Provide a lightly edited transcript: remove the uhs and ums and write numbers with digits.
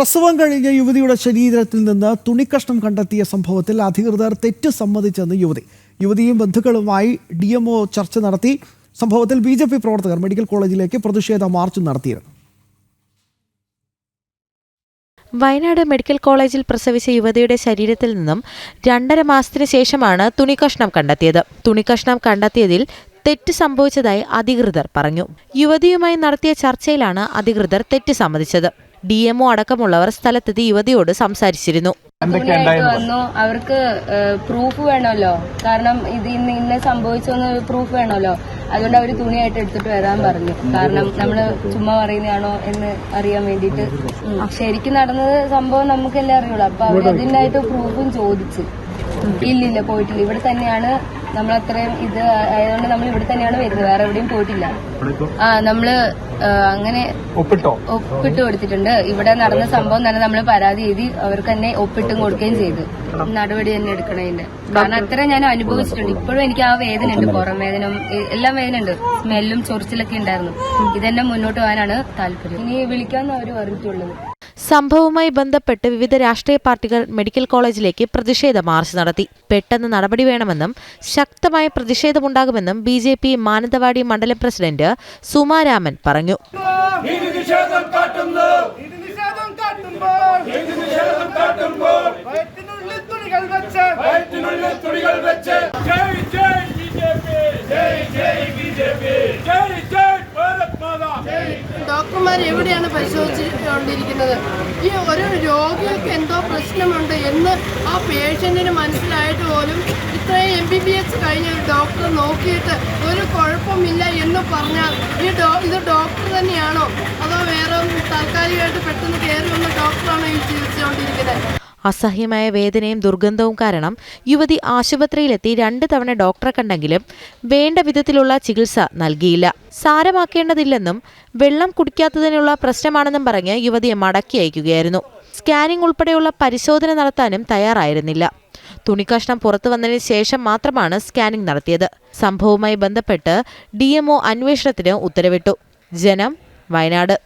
പ്രസവം കഴിഞ്ഞ യുവതിയുടെ ശരീരത്തിൽ നിന്ന് തുണിക്കഷ്ണം കണ്ടെത്തിയ സംഭവത്തിൽ അധികൃതർ തെറ്റ് സമ്മതിച്ചെന്ന് യുവതിയും ബന്ധുക്കളുമായി DMO ചർച്ച നടത്തി. സംഭവത്തിൽ BJP പ്രവർത്തകർ മെഡിക്കൽ കോളേജിലേക്ക് പ്രതിഷേധ മാർച്ച് നടത്തിയിരുന്നു. വയനാട് മെഡിക്കൽ കോളേജിൽ പ്രസവിച്ച യുവതിയുടെ ശരീരത്തിൽ നിന്നും 2.5 മാസത്തിന് ശേഷമാണ് തുണിക്കഷ്ണം കണ്ടെത്തിയത്. തുണിക്കഷ്ണം കണ്ടെത്തിയതിൽ തെറ്റ് സംഭവിച്ചതായി അധികൃതർ പറഞ്ഞു. യുവതിയുമായി നടത്തിയ ചർച്ചയിലാണ് അധികൃതർ തെറ്റ് സമ്മതിച്ചത്. DMO അടക്കമുള്ളവർ സ്ഥലത്തെത്തി യുവതിയോട് സംസാരിച്ചിരുന്നു. അവർക്ക് പ്രൂഫ് വേണമല്ലോ, കാരണം ഇത് ഇന്ന് സംഭവിച്ചെന്ന് പ്രൂഫ് വേണമല്ലോ. അതുകൊണ്ട് അവർ തുണിയായിട്ട് എടുത്തിട്ട് വരാൻ പറഞ്ഞു. കാരണം നമ്മള് ചുമ്മാ പറയുന്നതാണോ എന്ന് അറിയാൻ വേണ്ടിയിട്ട്. ശരിക്കും നടന്നത് സംഭവം നമുക്കെല്ലാം അറിയുള്ളൂ. അപ്പൊ അവർ അതിനായിട്ട് പ്രൂഫും ചോദിച്ചു. ഇല്ലില്ല, പോയിട്ടില്ല, ഇവിടെ തന്നെയാണ്, നമ്മളത്രയും ഇത് ആയതുകൊണ്ട് നമ്മൾ ഇവിടെ തന്നെയാണ് വരുന്നത്, വേറെ എവിടെയും പോയിട്ടില്ല. നമ്മള് അങ്ങനെ ഒപ്പിട്ട് കൊടുത്തിട്ടുണ്ട്. ഇവിടെ നടന്ന സംഭവം തന്നെ നമ്മൾ പരാതി എഴുതി അവർക്ക് തന്നെ ഒപ്പിട്ടും കൊടുക്കുകയും ചെയ്തു. നടപടി തന്നെ എടുക്കണതിന്റെ കാരണം അത്ര ഞാൻ അനുഭവിച്ചിട്ടുണ്ട്. ഇപ്പോഴും എനിക്ക് ആ വേദന ഉണ്ട്, പുറം വേദന, എല്ലാം വേദന ഉണ്ട്, സ്മെല്ലും ചൊറിച്ചിലൊക്കെ ഉണ്ടായിരുന്നു. ഇതെന്നെ മുന്നോട്ട് പോകാനാണ് താല്പര്യം. ഇനി വിളിക്കാമെന്ന് അവർ പറഞ്ഞിട്ടുള്ളത്. സംഭവവുമായി ബന്ധപ്പെട്ട് വിവിധ രാഷ്ട്രീയ പാർട്ടികൾ മെഡിക്കൽ കോളേജിലേക്ക് പ്രതിഷേധ മാർച്ച് നടത്തി. പെട്ടെന്ന് നടപടി വേണമെന്നും ശക്തമായ പ്രതിഷേധമുണ്ടാകുമെന്നും BJP മാനന്തവാടി മണ്ഡലം പ്രസിഡന്റ് സുമാരാമൻ പറഞ്ഞു. ഡോക്ടർമാർ എവിടെയാണ് പരിശോധിച്ചുകൊണ്ടിരിക്കുന്നത്? ഈ ഒരു രോഗിക്ക് എന്തോ പ്രശ്നമുണ്ട് എന്ന് ആ പേഷ്യന്റിന് മനസ്സിലായിട്ട് പോലും ഇത്രയും MBBS കഴിഞ്ഞ ഒരു ഡോക്ടർ നോക്കിയിട്ട് ഒരു കുഴപ്പമില്ല എന്ന് പറഞ്ഞാൽ ഇത് ഡോക്ടർ തന്നെയാണോ അതോ വേറെ താൽക്കാലികമായിട്ട് പെട്ടെന്ന് കയറി വന്ന ഡോക്ടറാണോ ഈ ചികിത്സിച്ചുകൊണ്ടിരിക്കുന്നത്? അസഹ്യമായ വേദനയും ദുർഗന്ധവും കാരണം യുവതി ആശുപത്രിയിലെത്തി 2 തവണ ഡോക്ടറെ കണ്ടെങ്കിലും വേണ്ട വിധത്തിലുള്ള ചികിത്സ നൽകിയില്ല. സാരമാക്കേണ്ടതില്ലെന്നും വെള്ളം കുടിക്കാത്തതിനുള്ള പ്രശ്നമാണെന്നും പറഞ്ഞ് യുവതിയെ മടക്കി അയക്കുകയായിരുന്നു. സ്കാനിംഗ് ഉൾപ്പെടെയുള്ള പരിശോധന നടത്താനും തയ്യാറായിരുന്നില്ല. തുണിക്കഷ്ണം പുറത്തു വന്നതിന് ശേഷം മാത്രമാണ് സ്കാനിംഗ് നടത്തിയത്. സംഭവവുമായി ബന്ധപ്പെട്ട് DMO അന്വേഷണത്തിന് ഉത്തരവിട്ടു. ജനം, വയനാട്.